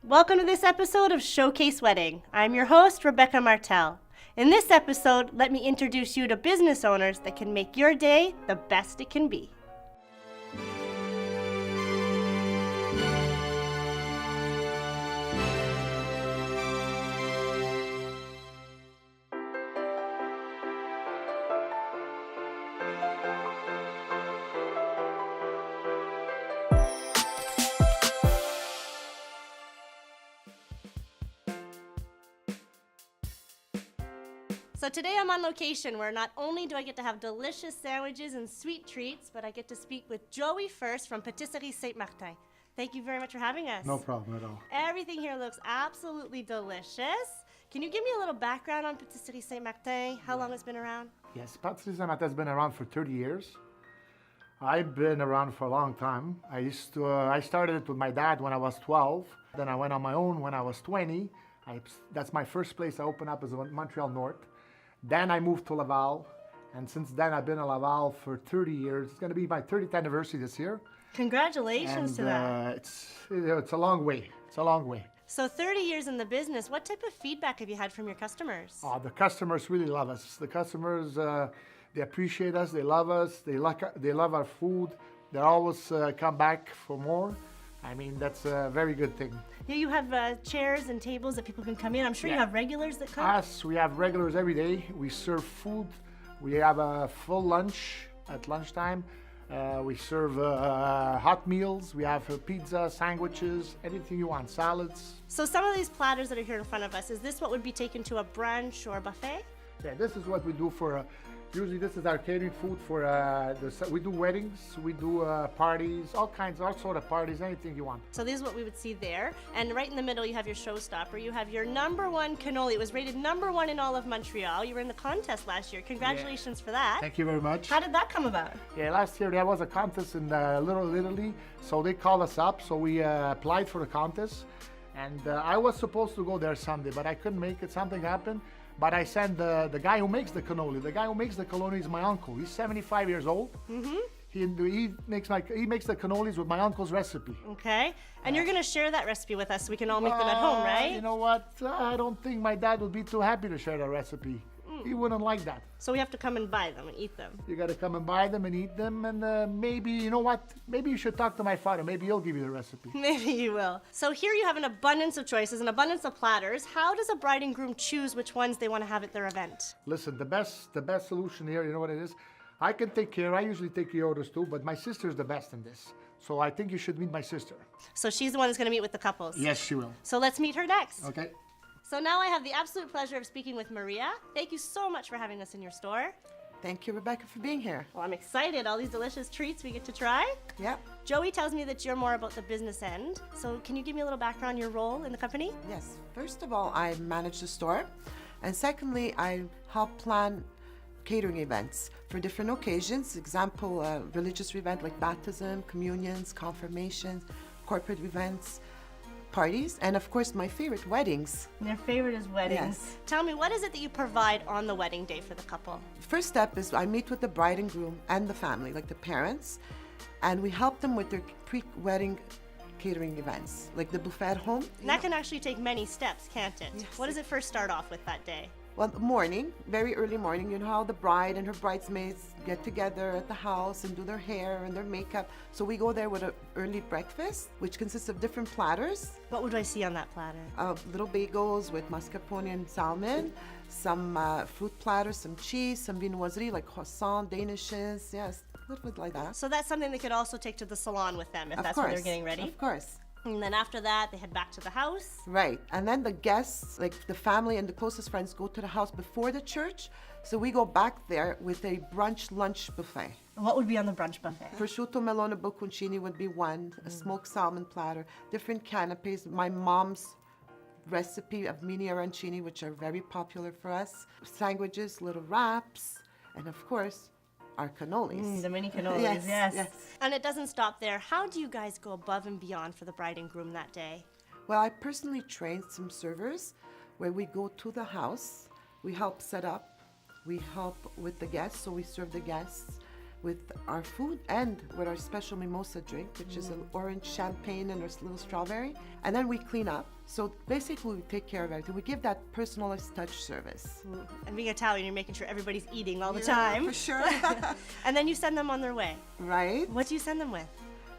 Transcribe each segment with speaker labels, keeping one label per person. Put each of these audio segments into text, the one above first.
Speaker 1: Welcome to this episode of Showcase Wedding. I'm your host, Rebecca Martel. In this episode, let me introduce you to business owners that can make your day the best it can be. So today I'm on location where not only do I get to have delicious sandwiches and sweet treats, but I get to speak with Joey First from Patisserie Saint-Martin. Thank you very much for having us.
Speaker 2: No problem at all.
Speaker 1: Everything here looks absolutely delicious. Can you give me a little background on Patisserie Saint-Martin? How long it's been around?
Speaker 2: Yes, Patisserie Saint-Martin has been around for 30 years. I've been around for a long time. I started it with my dad when I was 12. Then I went on my own when I was 20. That's my first place I opened up as Montreal North. Then I moved to Laval, and since then I've been in Laval for 30 years. It's going to be my 30th anniversary this year.
Speaker 1: Congratulations to that.
Speaker 2: It's a long way. It's a long way.
Speaker 1: So 30 years in the business, what type of feedback have you had from your customers?
Speaker 2: Oh, the customers really love us. The customers, they appreciate us. They love us. They love our food. They always come back for more. I mean, that's a very good thing.
Speaker 1: Yeah, you have chairs and tables that people can come in. I'm sure you have regulars that come.
Speaker 2: Us, we have regulars every day. We serve food. We have a full lunch at lunchtime. We serve hot meals. We have pizza, sandwiches, anything you want, salads.
Speaker 1: So some of these platters that are here in front of us, is this what would be taken to a brunch or a buffet?
Speaker 2: Yeah, this is what we do for, usually this is our catering food for, we do weddings, we do parties, all sort of parties, anything you want.
Speaker 1: So this is what we would see there. And right in the middle, you have your showstopper. You have your #1 cannoli. It was rated #1 in all of Montreal. You were in the contest last year. Congratulations for that.
Speaker 2: Thank you very much.
Speaker 1: How did that come about?
Speaker 2: Yeah, last year there was a contest in Little Italy, so they called us up, so we applied for the contest. And I was supposed to go there Sunday, but I couldn't make it. Something happened. But I sent the guy who makes the cannoli. The guy who makes the cannoli is my uncle. He's 75 years old. Mm-hmm. He makes the cannolis with my uncle's recipe.
Speaker 1: Okay. And you're going to share that recipe with us so we can all make them at home, right?
Speaker 2: You know what? I don't think my dad would be too happy to share that recipe. He wouldn't like that.
Speaker 1: So we have to come and buy them and eat them.
Speaker 2: You got to come and buy them and eat them. And maybe, you know what? Maybe you should talk to my father. Maybe he'll give you the recipe.
Speaker 1: Maybe you will. So here you have an abundance of choices, an abundance of platters. How does a bride and groom choose which ones they want to have at their event?
Speaker 2: Listen, the best solution here, you know what it is? I usually take the orders too, but my sister's the best in this. So I think you should meet my sister.
Speaker 1: So she's the one who's going to meet with the couples?
Speaker 2: Yes, she will.
Speaker 1: So let's meet her next.
Speaker 2: Okay.
Speaker 1: So now I have the absolute pleasure of speaking with Maria. Thank you so much for having us in your store.
Speaker 3: Thank you, Rebecca, for being here.
Speaker 1: Well, I'm excited. All these delicious treats we get to try.
Speaker 3: Yep.
Speaker 1: Joey tells me that you're more about the business end. So can you give me a little background on your role in the company?
Speaker 3: Yes. First of all, I manage the store. And secondly, I help plan catering events for different occasions. Example, a religious event like baptism, communions, confirmations, corporate events, parties, and of course my favorite, weddings.
Speaker 1: Your favorite is weddings.
Speaker 3: Yes.
Speaker 1: Tell me, what is it that you provide on the wedding day for the couple?
Speaker 3: First step is I meet with the bride and groom and the family, like the parents, and we help them with their pre-wedding catering events, like the buffet at home.
Speaker 1: And that can actually take many steps, can't it?
Speaker 3: Yes.
Speaker 1: What does it first start off with that day?
Speaker 3: Well, morning, very early morning, you know how the bride and her bridesmaids get together at the house and do their hair and their makeup. So we go there with an early breakfast, which consists of different platters.
Speaker 1: What would I see on that platter?
Speaker 3: Little bagels with mascarpone and salmon, some fruit platters, some cheese, some viennoiserie like croissant, danishes, yes, a little bit like that.
Speaker 1: So that's something they could also take to the salon with them if that's what they're getting ready?
Speaker 3: Of course.
Speaker 1: And then after that, they head back to the house.
Speaker 3: Right. And then the guests, like the family and the closest friends, go to the house before the church. So we go back there with a brunch lunch buffet.
Speaker 1: And what would be on the brunch buffet?
Speaker 3: Prosciutto melone bocconcini would be one, a smoked salmon platter, different canapes, my mom's recipe of mini arancini, which are very popular for us, sandwiches, little wraps, and of course, our cannolis.
Speaker 1: The mini cannolis, yes. And it doesn't stop there. How do you guys go above and beyond for the bride and groom that day?
Speaker 3: Well, I personally trained some servers where we go to the house, we help set up, we help with the guests, so we serve the guests. with our food and with our special mimosa drink, which is an orange champagne and a little strawberry. And then we clean up. So basically, we take care of everything. We give that personalized touch service.
Speaker 1: And being Italian, you're making sure everybody's eating all the
Speaker 3: Yeah,
Speaker 1: time.
Speaker 3: for sure.
Speaker 1: And then you send them on their way.
Speaker 3: Right?
Speaker 1: What do you send them with?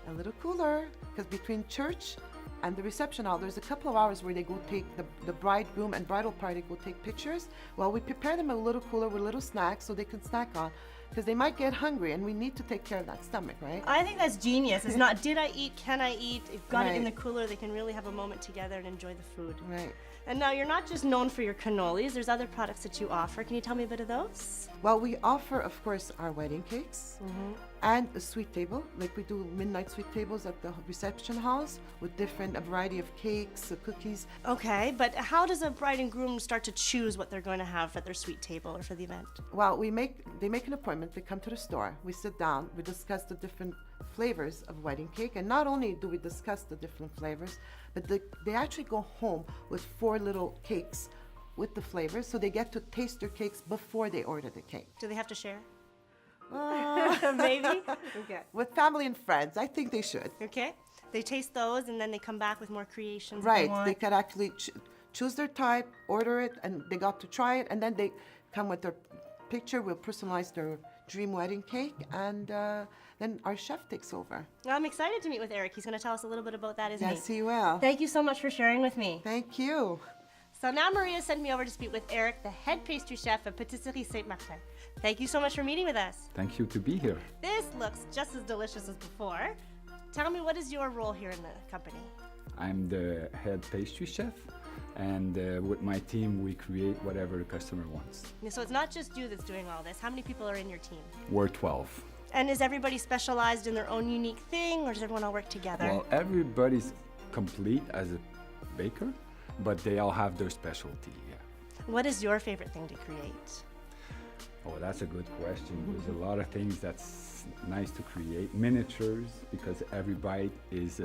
Speaker 3: A little cooler, because between church and the reception hall, there's a couple of hours where they go take the bridegroom and bridal party go take pictures. Well, we prepare them a little cooler with little snacks so they can snack on, because they might get hungry, and we need to take care of that stomach, right?
Speaker 1: I think that's genius. It's not did I eat, can I eat? You've got it in the
Speaker 3: Right.
Speaker 1: cooler. They can really have a moment together and enjoy the food.
Speaker 3: Right.
Speaker 1: And now you're not just known for your cannolis. There's other products that you offer. Can you tell me a bit of those?
Speaker 3: Well, we offer, of course, our wedding cakes and a sweet table. Like we do midnight sweet tables at the reception halls with a variety of cakes, cookies.
Speaker 1: Okay, but how does a bride and groom start to choose what they're going to have at their sweet table or for the event?
Speaker 3: Well, they make an appointment. They come to the store. We sit down. We discuss the different flavors of wedding cake, and not only do we discuss the different flavors, but they actually go home with 4 little cakes with the flavors, so they get to taste their cakes before they order the cake.
Speaker 1: Do they have to share? Maybe? Okay.
Speaker 3: With family and friends, I think they should.
Speaker 1: Okay. They taste those and then they come back with more creations. if
Speaker 3: Right,
Speaker 1: want.
Speaker 3: they can actually choose their type, order it, and they got to try it, and then they come with their picture. We'll personalize their dream wedding cake, and then our chef takes over.
Speaker 1: Well, I'm excited to meet with Eric. He's going to tell us a little bit about that, isn't
Speaker 3: Yes,
Speaker 1: he?
Speaker 3: he will.
Speaker 1: Thank you so much for sharing with me.
Speaker 3: Thank you.
Speaker 1: So now Maria sent me over to speak with Eric, the head pastry chef at Patisserie Saint-Martin. Thank you so much for meeting with us.
Speaker 4: Thank you to be here.
Speaker 1: This looks just as delicious as before. Tell me, what is your role here in the company?
Speaker 4: I'm the head pastry chef, and with my team, we create whatever the customer wants.
Speaker 1: So it's not just you that's doing all this. How many people are in your team?
Speaker 4: We're 12.
Speaker 1: And is everybody specialized in their own unique thing, or does everyone all work together?
Speaker 4: Well, everybody's complete as a baker, but they all have their specialty. Yeah.
Speaker 1: What is your favorite thing to create?
Speaker 4: Oh, that's a good question. There's a lot of things that's nice to create. Miniatures, because every bite is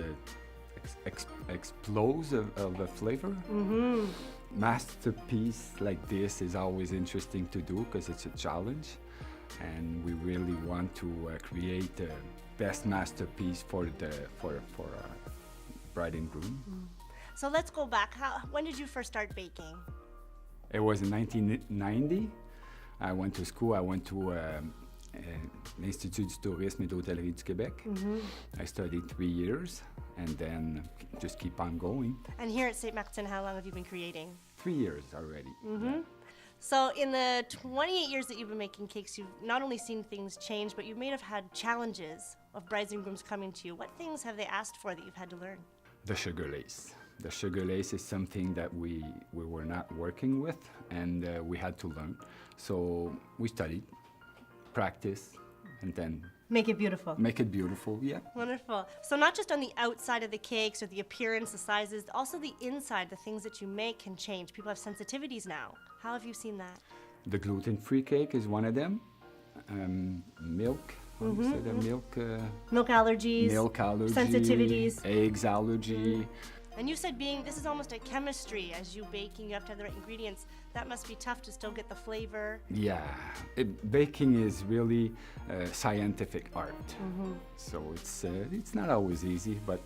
Speaker 4: explodes of a flavor. Masterpiece like this is always interesting to do because it's a challenge, and we really want to create the best masterpiece for bride and groom.
Speaker 1: So let's go back. When did you first start baking?
Speaker 4: It was in 1990. I went to school. I went to l'Institut du Tourisme et d'Hôtellerie du Québec. I studied 3 years and then just keep on going.
Speaker 1: And here at St. Martin, how long have you been creating?
Speaker 4: 3 years already. Yeah.
Speaker 1: So in the 28 years that you've been making cakes, you've not only seen things change, but you may have had challenges of brides and grooms coming to you. What things have they asked for that you've had to learn?
Speaker 4: The sugar lace. The sugar lace is something that we were not working with, and we had to learn. So we studied, practice, and then
Speaker 1: Make it beautiful.
Speaker 4: make it beautiful. Yeah.
Speaker 1: Wonderful. So not just on the outside of the cakes or the appearance, the sizes, also the inside, the things that you make can change. People have sensitivities now. How have you seen that?
Speaker 4: The gluten-free cake is one of them. Milk. How do you say that?
Speaker 1: Milk allergies.
Speaker 4: Milk allergy.
Speaker 1: Sensitivities.
Speaker 4: Eggs allergy.
Speaker 1: And you said this is almost a chemistry. As you baking, you have to have the right ingredients. That must be tough to still get the flavor.
Speaker 4: Yeah, baking is really scientific art. So it's not always easy, but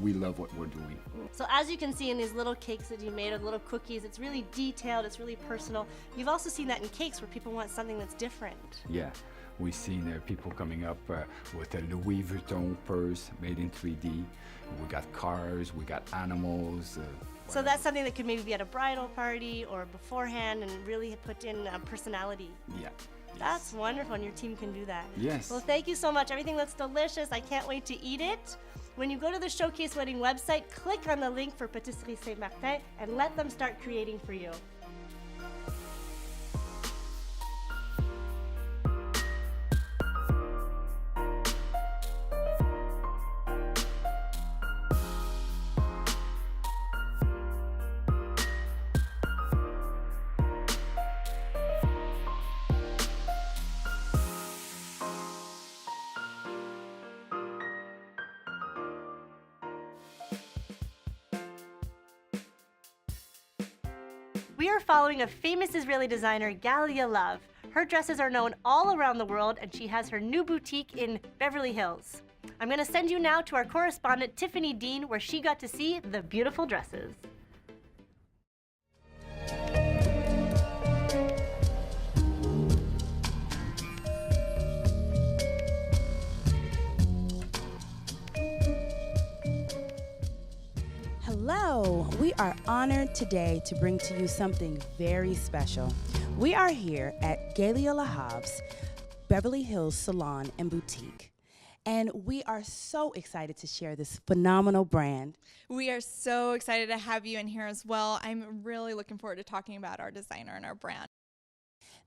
Speaker 4: we love what we're doing.
Speaker 1: So as you can see in these little cakes that you made, or little cookies, it's really detailed, it's really personal. You've also seen that in cakes where people want something that's different.
Speaker 4: Yeah, we've seen people coming up with a Louis Vuitton purse made in 3D. We got cars, we got animals.
Speaker 1: So that's something that could maybe be at a bridal party or beforehand and really put in personality.
Speaker 4: Yeah.
Speaker 1: That's wonderful, and your team can do that.
Speaker 4: Yes.
Speaker 1: Well, thank you so much. Everything looks delicious. I can't wait to eat it. When you go to the Showcase Wedding website, click on the link for Patisserie Saint-Martin and let them start creating for you. We are following a famous Israeli designer, Galia Love. Her dresses are known all around the world, and she has her new boutique in Beverly Hills. I'm going to send you now to our correspondent, Tiffany Dean, where she got to see the beautiful dresses.
Speaker 5: Hello, we are honored today to bring to you something very special. We are here at Galia Le Havre's Beverly Hills Salon and Boutique, and we are so excited to share this phenomenal brand.
Speaker 6: We are so excited to have you in here as well. I'm really looking forward to talking about our designer and our brand.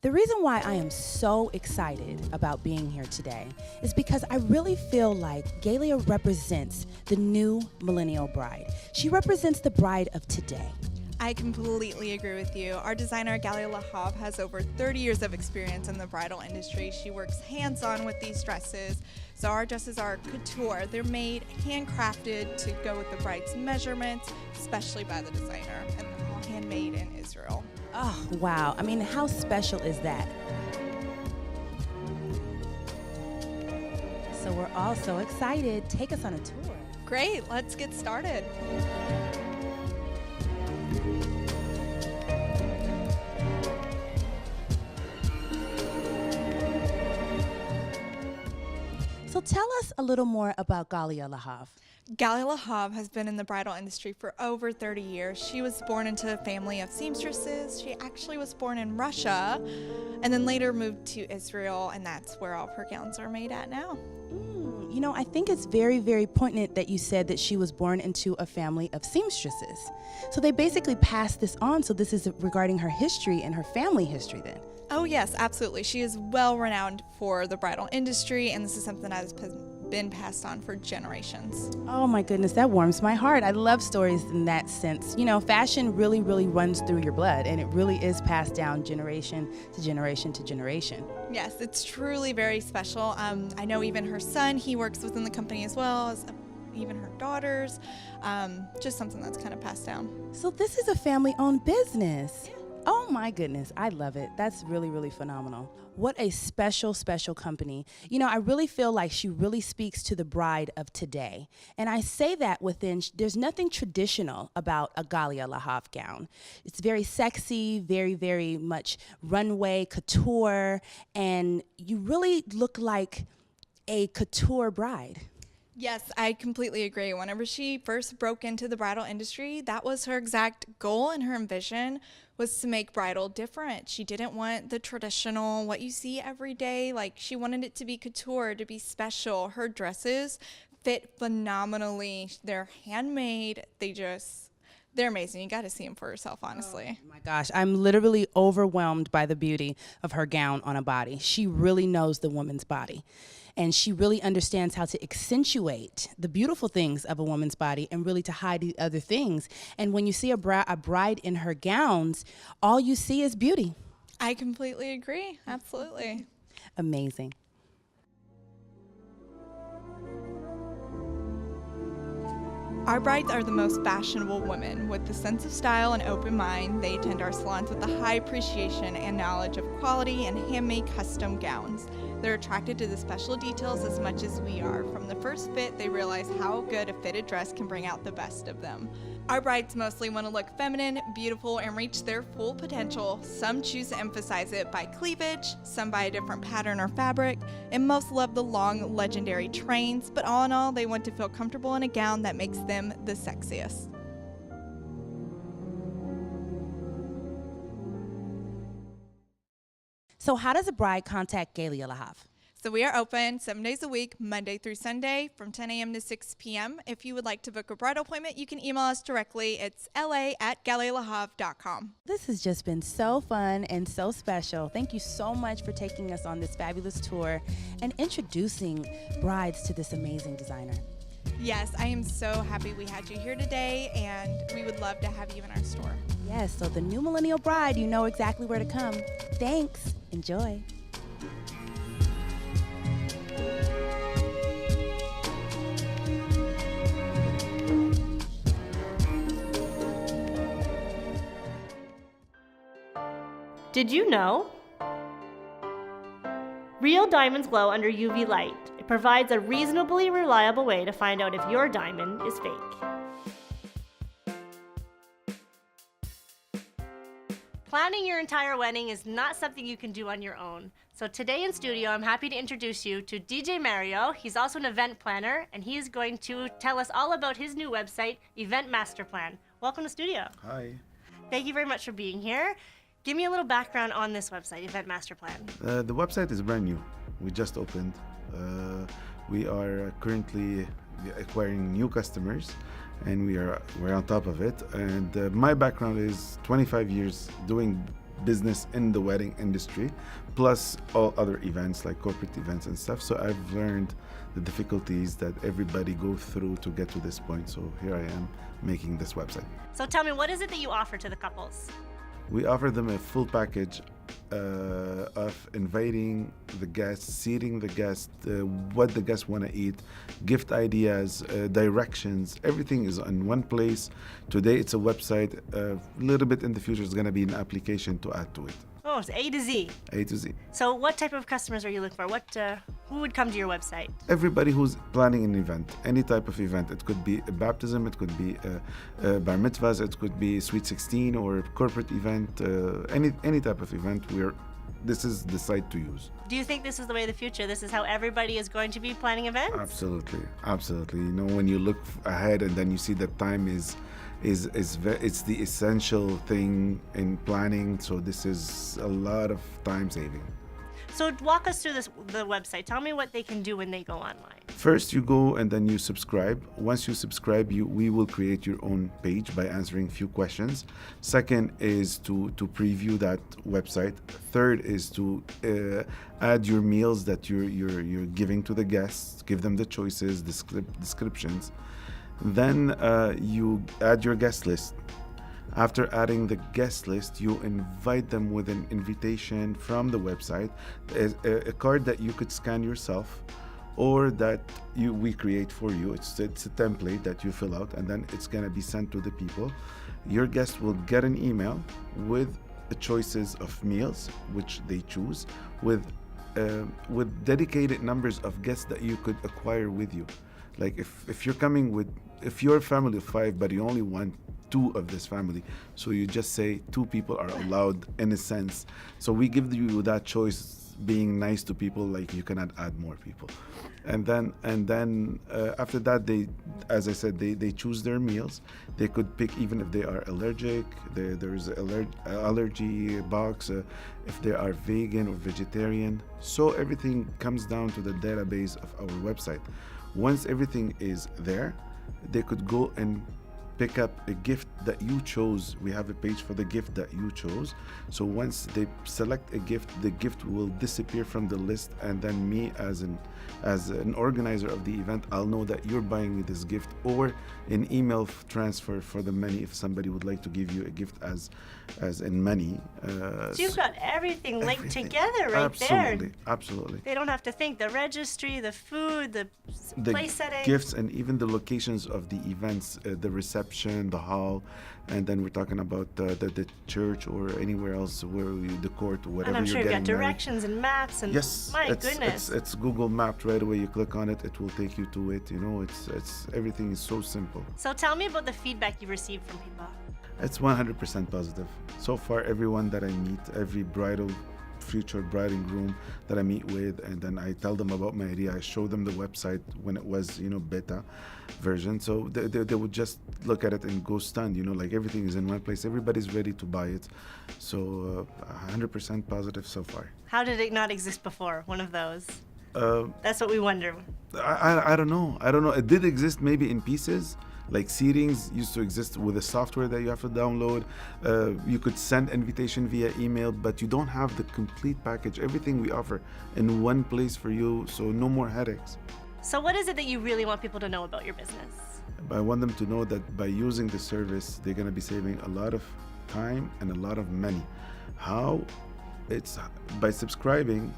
Speaker 5: The reason why I am so excited about being here today is because I really feel like Galia represents the new millennial bride. She represents the bride of today.
Speaker 6: I completely agree with you. Our designer, Galia Le Havre, has over 30 years of experience in the bridal industry. She works hands-on with these dresses. So our dresses are couture. They're made handcrafted to go with the bride's measurements, especially by the designer, and they're all handmade in Israel.
Speaker 5: Oh, wow. I mean, how special is that? So we're all so excited. Take us on a tour.
Speaker 6: Great, let's get started.
Speaker 5: So tell us a little more about Galia Le Havre.
Speaker 6: Galia Le Havre has been in the bridal industry for over 30 years. She was born into a family of seamstresses. She actually was born in Russia and then later moved to Israel, and that's where all of her gowns are made at now.
Speaker 5: You know, I think it's very, very poignant that you said that she was born into a family of seamstresses. So they basically passed this on, so this is regarding her history and her family history then.
Speaker 6: Oh yes, absolutely. She is well renowned for the bridal industry, and this is something that has been passed on for generations.
Speaker 5: Oh my goodness, that warms my heart. I love stories in that sense. You know, fashion really, really runs through your blood, and it really is passed down generation to generation to generation.
Speaker 6: Yes, it's truly very special. I know even her son, he works within the company as well as even her daughters. Just something that's kind of passed down.
Speaker 5: So this is a family-owned business. Yeah. Oh my goodness, I love it. That's really, really phenomenal. What a special, special company. You know, I really feel like she really speaks to the bride of today. And I say that there's nothing traditional about a Galia Le Havre gown. It's very sexy, very, very much runway, couture, and you really look like a couture bride.
Speaker 6: Yes, I completely agree. Whenever she first broke into the bridal industry, that was her exact goal and her ambition was to make bridal different. She didn't want the traditional, what you see every day. Like, she wanted it to be couture, to be special. Her dresses fit phenomenally. They're handmade. They're amazing. You got to see them for yourself, honestly.
Speaker 5: Oh my gosh, I'm literally overwhelmed by the beauty of her gown on a body. She really knows the woman's body. And she really understands how to accentuate the beautiful things of a woman's body and really to hide the other things. And when you see a bride in her gowns, all you see is beauty.
Speaker 6: I completely agree. Absolutely.
Speaker 5: Amazing.
Speaker 6: Our brides are the most fashionable women. With a sense of style and open mind, they attend our salons with a high appreciation and knowledge of quality and handmade custom gowns. They're attracted to the special details as much as we are. From the first fit, they realize how good a fitted dress can bring out the best of them. Our brides mostly want to look feminine, beautiful, and reach their full potential. Some choose to emphasize it by cleavage, some by a different pattern or fabric, and most love the long, legendary trains, but all in all, they want to feel comfortable in a gown that makes them the sexiest.
Speaker 5: So how does a bride contact Galia Le Havre?
Speaker 6: So we are open 7 days a week, Monday through Sunday, from 10 a.m. to 6 p.m. If you would like to book a bridal appointment, you can email us directly. It's la@galialehavre.com.
Speaker 5: This has just been so fun and so special. Thank you so much for taking us on this fabulous tour and introducing brides to this amazing designer.
Speaker 6: Yes, I am so happy we had you here today, and we would love to have you in our store.
Speaker 5: Yes, so the new millennial bride, you know exactly where to come. Thanks. Enjoy.
Speaker 1: Did you know? Real diamonds glow under UV light. It provides a reasonably reliable way to find out if your diamond is fake. Planning your entire wedding is not something you can do on your own. So today in studio, I'm happy to introduce you to DJ Mario. He's also an event planner, and he is going to tell us all about his new website, Event Master Plan. Welcome to studio.
Speaker 7: Hi.
Speaker 1: Thank you very much for being here. Give me a little background on this website, Event Master Plan.
Speaker 7: The website is brand new. We just opened. We are currently acquiring new customers, and we're on top of it. And my background is 25 years doing business in the wedding industry, plus all other events like corporate events and stuff. So I've learned the difficulties that everybody go through to get to this point. So here I am making this website.
Speaker 1: So tell me, what is it that you offer to the couples?
Speaker 7: We offer them a full package of inviting the guests, seating the guests, what the guests want to eat, gift ideas, directions. Everything is in one place. Today it's a website. A little bit in the future it's going to be an application to add to it.
Speaker 1: Oh, it's A to Z.
Speaker 7: A to Z.
Speaker 1: So what type of customers are you looking for? Who would come to your website?
Speaker 7: Everybody who's planning an event, any type of event. It could be a baptism, it could be a bar mitzvahs, it could be Sweet 16 or a corporate event, any type of event. This is the site to use.
Speaker 1: Do you think this is the way of the future? This is how everybody is going to be planning events?
Speaker 7: Absolutely, absolutely. You know, when you look ahead and then you see that time it's the essential thing in planning. So this is a lot of time saving.
Speaker 1: So walk us through the website. Tell me what they can do when they go online.
Speaker 7: First, you go and then you subscribe. Once you subscribe, we will create your own page by answering a few questions. Second is to preview that website. Third is to add your meals that you're giving to the guests. Give them the choices, descriptions. Then you add your guest list. After adding the guest list, you invite them with an invitation from the website, a card that you could scan yourself, or that we create for you. It's a template that you fill out, and then it's gonna be sent to the people. Your guest will get an email with the choices of meals, which they choose, with dedicated numbers of guests that you could acquire with you. Like if you're a family of 5, but you only want 2 of this family, so you just say 2 people are allowed in a sense. So we give you that choice, being nice to people, like you cannot add more people. And then after that, as I said, they choose their meals. They could pick even if they are allergic. There's an allergy box if they are vegan or vegetarian. So everything comes down to the database of our website. Once everything is there, they could go and pick up a gift that you chose. We have a page for the gift that you chose. So once they select a gift, the gift will disappear from the list, and then me as an organizer of the event, I'll know that you're buying me this gift, or an email transfer for the money if somebody would like to give you a gift as in money.
Speaker 1: So you've got everything linked together right
Speaker 7: absolutely,
Speaker 1: there.
Speaker 7: Absolutely.
Speaker 1: They don't have to think. The registry, the food, the place setting.
Speaker 7: Gifts, and even the locations of the events, the reception, the hall, and then we're talking about the church or anywhere else where the court, whatever.
Speaker 1: And I'm sure you've got
Speaker 7: married.
Speaker 1: directions and maps and
Speaker 7: Yes,
Speaker 1: my goodness.
Speaker 7: It's Google Mapped right away. You click on it, it will take you to it. You know, it's everything is so simple.
Speaker 1: So tell me about the feedback you received from people.
Speaker 7: It's 100% positive. So far, everyone that I meet, every future bride and groom that I meet with, and then I tell them about my idea. I show them the website when it was, beta version. So they would just look at it and go stunned, like everything is in one place. Everybody's ready to buy it. So 100% positive so far.
Speaker 1: How did it not exist before? One of those.
Speaker 7: Uh,
Speaker 1: That's what we wonder.
Speaker 7: I don't know. It did exist maybe in pieces. Like seatings used to exist with a software that you have to download. You could send invitation via email, but you don't have the complete package. Everything we offer in one place for you, so no more headaches.
Speaker 1: So what is it that you really want people to know about your business?
Speaker 7: I want them to know that by using the service, they're going to be saving a lot of time and a lot of money. How? It's by subscribing.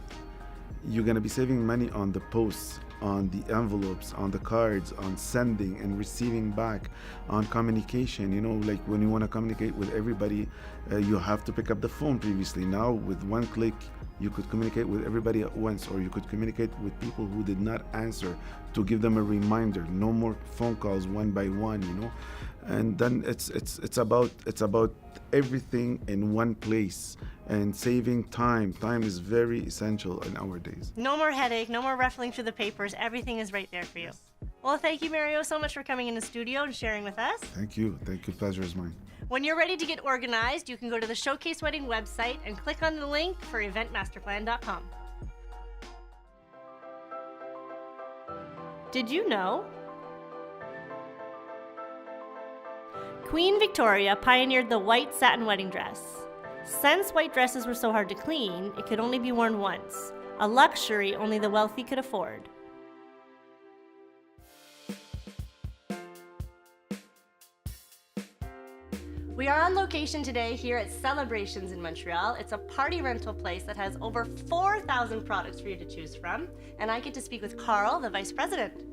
Speaker 7: You're going to be saving money on the posts. on the envelopes, on the cards, on sending and receiving back, on communication. You know, like when you want to communicate with everybody, you have to pick up the phone previously. Now, with one click, you could communicate with everybody at once, or you could communicate with people who did not answer to give them a reminder. No more phone calls one by one, you know. And then it's about everything in one place and saving time. Time is very essential in our days.
Speaker 1: No more headache, no more ruffling through the papers. Everything is right there for you. Well, thank you, Mario, so much for coming in the studio and sharing with us.
Speaker 7: Thank you. Pleasure is mine.
Speaker 1: When you're ready to get organized, you can go to the Showcase Wedding website and click on the link for eventmasterplan.com. Did you know? Queen Victoria pioneered the white satin wedding dress. Since white dresses were so hard to clean, it could only be worn once, a luxury only the wealthy could afford. We are on location today here at Celebrations in Montreal. It's a party rental place that has over 4,000 products for you to choose from. And I get to speak with Carl, the Vice President.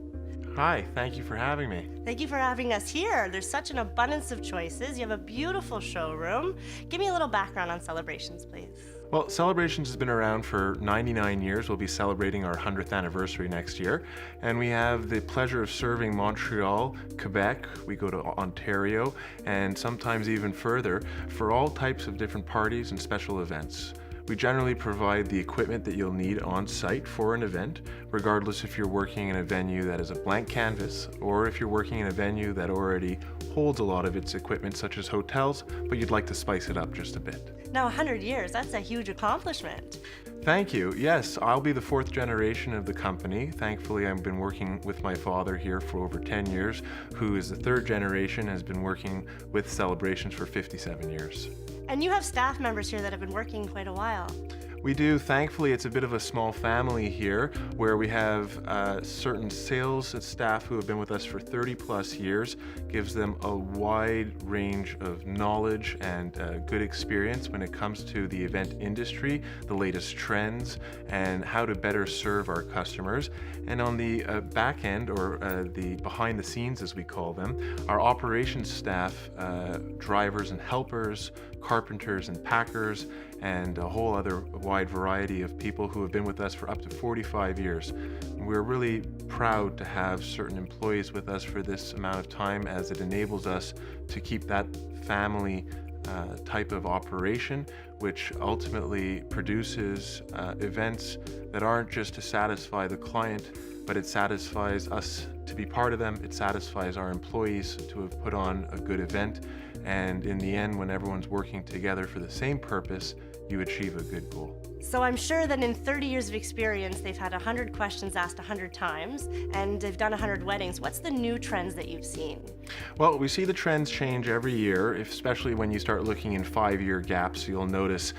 Speaker 8: Hi, thank you for having me.
Speaker 1: Thank you for having us here. There's such an abundance of choices. You have a beautiful showroom. Give me a little background on Celebrations, please.
Speaker 8: Well, Celebrations has been around for 99 years. We'll be celebrating our 100th anniversary next year. And we have the pleasure of serving Montreal, Quebec, we go to Ontario, and sometimes even further for all types of different parties and special events. We generally provide the equipment that you'll need on site for an event, regardless if you're working in a venue that is a blank canvas or if you're working in a venue that already holds a lot of its equipment, such as hotels, but you'd like to spice it up just a bit.
Speaker 1: Now, 100 years, that's a huge accomplishment.
Speaker 8: Thank you. Yes, I'll be the fourth generation of the company. Thankfully, I've been working with my father here for over 10 years, who is the third generation, has been working with Celebrations for 57 years.
Speaker 1: And you have staff members here that have been working quite a while.
Speaker 8: We do. Thankfully, it's a bit of a small family here where we have certain sales staff who have been with us for 30 plus years, gives them a wide range of knowledge and good experience when it comes to the event industry, the latest trends, and how to better serve our customers. And on the back end, or the behind the scenes as we call them, our operations staff, drivers and helpers, carpenters and packers, and a whole other wide variety of people who have been with us for up to 45 years. And we're really proud to have certain employees with us for this amount of time, as it enables us to keep that family type of operation, which ultimately produces events that aren't just to satisfy the client, but it satisfies us to be part of them. It satisfies our employees to have put on a good event. And in the end, when everyone's working together for the same purpose, you achieve a good goal.
Speaker 1: So I'm sure that in 30 years of experience, they've had 100 questions asked 100 times, and they've done 100 weddings. What's the new trends that you've seen?
Speaker 8: Well, we see the trends change every year, especially when you start looking in 5-year gaps. You'll notice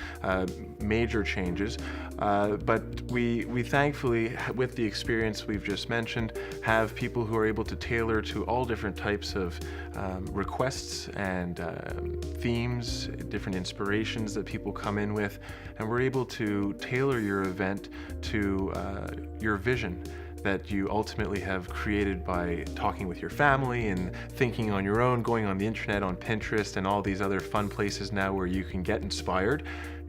Speaker 8: major changes. But we thankfully, with the experience we've just mentioned, have people who are able to tailor to all different types of requests and themes, different inspirations that people come in with, and we're able to tailor your event to your vision that you ultimately have created by talking with your family and thinking on your own, going on the internet, on Pinterest, and all these other fun places now where you can get inspired.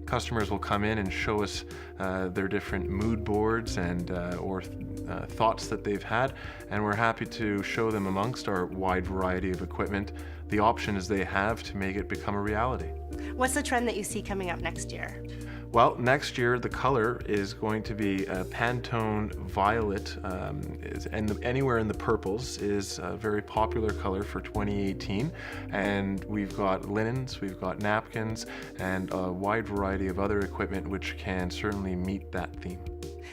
Speaker 8: Customers will come in and show us their different mood boards and or thoughts that they've had, and we're happy to show them, amongst our wide variety of equipment, the options they have to make it become a reality.
Speaker 1: What's the trend that you see coming up next year?
Speaker 8: Well, next year the color is going to be Pantone Violet, and anywhere in the purples is a very popular color for 2018. And we've got linens, we've got napkins, and a wide variety of other equipment which can certainly meet that theme.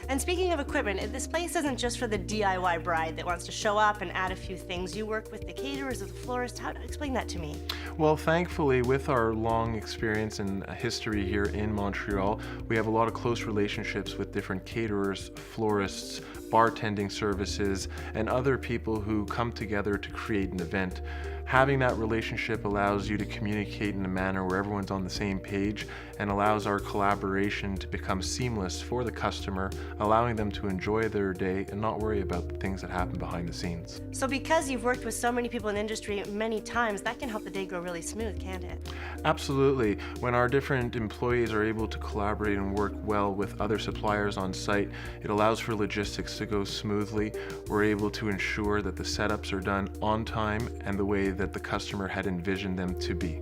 Speaker 1: And speaking of equipment, this place isn't just for the DIY bride that wants to show up and add a few things. You work with the caterers, with the florists. How to explain that to me?
Speaker 8: Well, thankfully, with our long experience and history here in Montreal, we have a lot of close relationships with different caterers, florists, bartending services, and other people who come together to create an event. having that relationship allows you to communicate in a manner where everyone's on the same page and allows our collaboration to become seamless for the customer, allowing them to enjoy their day and not worry about the things that happen behind the scenes.
Speaker 1: So because you've worked with so many people in the industry many times, that can help the day go really smooth, can't it?
Speaker 8: Absolutely. When our different employees are able to collaborate and work well with other suppliers on site, it allows for logistics to go smoothly. We're able to ensure that the setups are done on time and the way that the customer had envisioned them to be.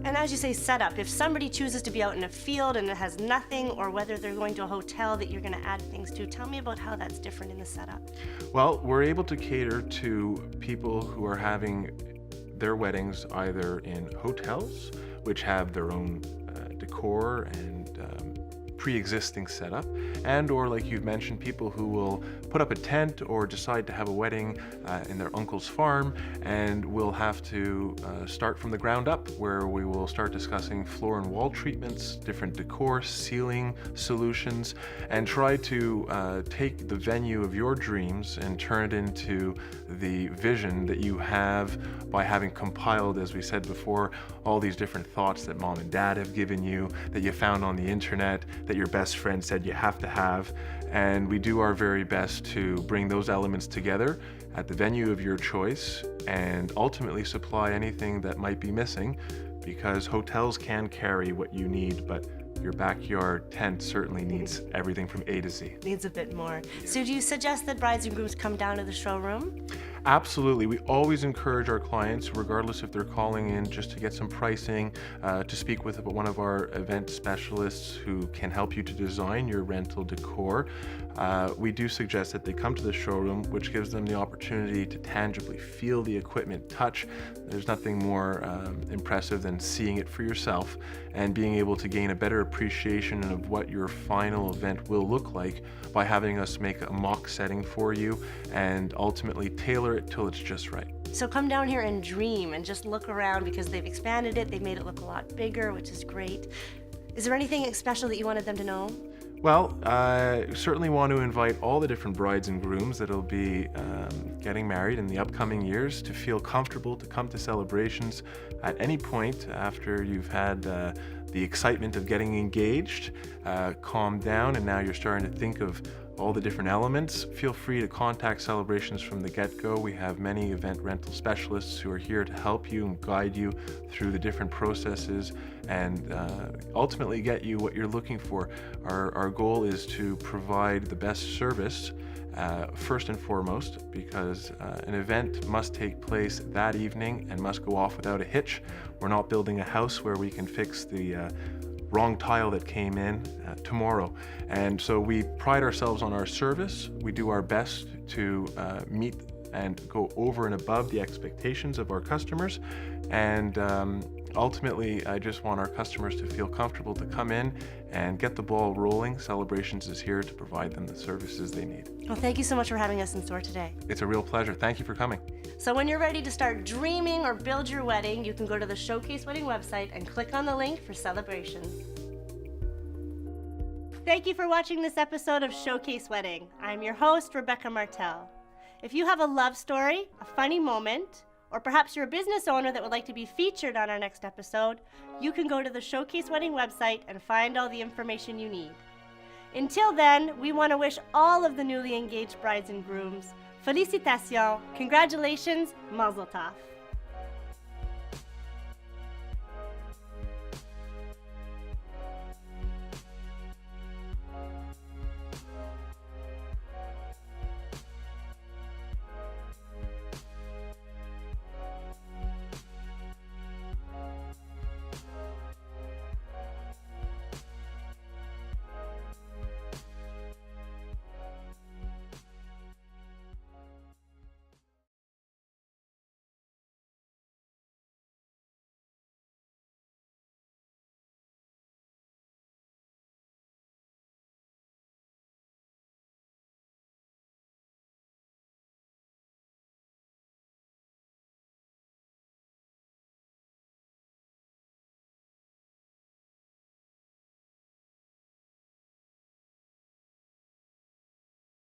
Speaker 1: And as you say, setup, if somebody chooses to be out in a field and it has nothing, or whether they're going to a hotel that you're going to add things to, tell me about how that's different in the setup.
Speaker 8: Well, we're able to cater to people who are having their weddings either in hotels, which have their own decor and pre-existing setup, and or like you've mentioned, people who will put up a tent or decide to have a wedding in their uncle's farm, and we'll have to start from the ground up, where we will start discussing floor and wall treatments, different decor, ceiling solutions, and try to take the venue of your dreams and turn it into the vision that you have by having compiled, as we said before, all these different thoughts that mom and dad have given you, that you found on the internet, that your best friend said you have to have. And we do our very best to bring those elements together at the venue of your choice and ultimately supply anything that might be missing, because hotels can carry what you need, but your backyard tent certainly needs everything from A to Z.
Speaker 1: Needs a bit more. So do you suggest that brides and grooms come down to the showroom?
Speaker 8: Absolutely. We always encourage our clients, regardless if they're calling in just to get some pricing, to speak with one of our event specialists who can help you to design your rental decor. We do suggest that they come to the showroom, which gives them the opportunity to tangibly feel the equipment, touch. There's nothing more impressive than seeing it for yourself and being able to gain a better appreciation of what your final event will look like by having us make a mock setting for you and ultimately tailor it till it's just right.
Speaker 1: So come down here and dream and just look around, because they've expanded it, they've made it look a lot bigger, which is great. Is there anything special that you wanted them to know?
Speaker 8: Well, I certainly want to invite all the different brides and grooms that'll be getting married in the upcoming years to feel comfortable to come to celebrations at any point after you've had the excitement of getting engaged, calm down, and now you're starting to think of all the different elements. Feel free to contact Celebrations from the get-go. We have many event rental specialists who are here to help you and guide you through the different processes and ultimately get you what you're looking for. Our goal is to provide the best service first and foremost, because an event must take place that evening and must go off without a hitch. We're not building a house where we can fix the wrong tile that came in tomorrow. And so we pride ourselves on our service. We do our best to meet and go over and above the expectations of our customers. And ultimately, I just want our customers to feel comfortable to come in and get the ball rolling. Celebrations is here to provide them the services they need.
Speaker 1: Well, thank you so much for having us in store today.
Speaker 8: It's a real pleasure. Thank you for coming.
Speaker 1: So when you're ready to start dreaming or build your wedding, you can go to the Showcase Wedding website and click on the link for Celebrations. Thank you for watching this episode of Showcase Wedding. I'm your host, Rebecca Martel. If you have a love story, a funny moment, or perhaps you're a business owner that would like to be featured on our next episode, you can go to the Showcase Wedding website and find all the information you need. Until then, we want to wish all of the newly engaged brides and grooms Félicitations, congratulations, Mazel Tov.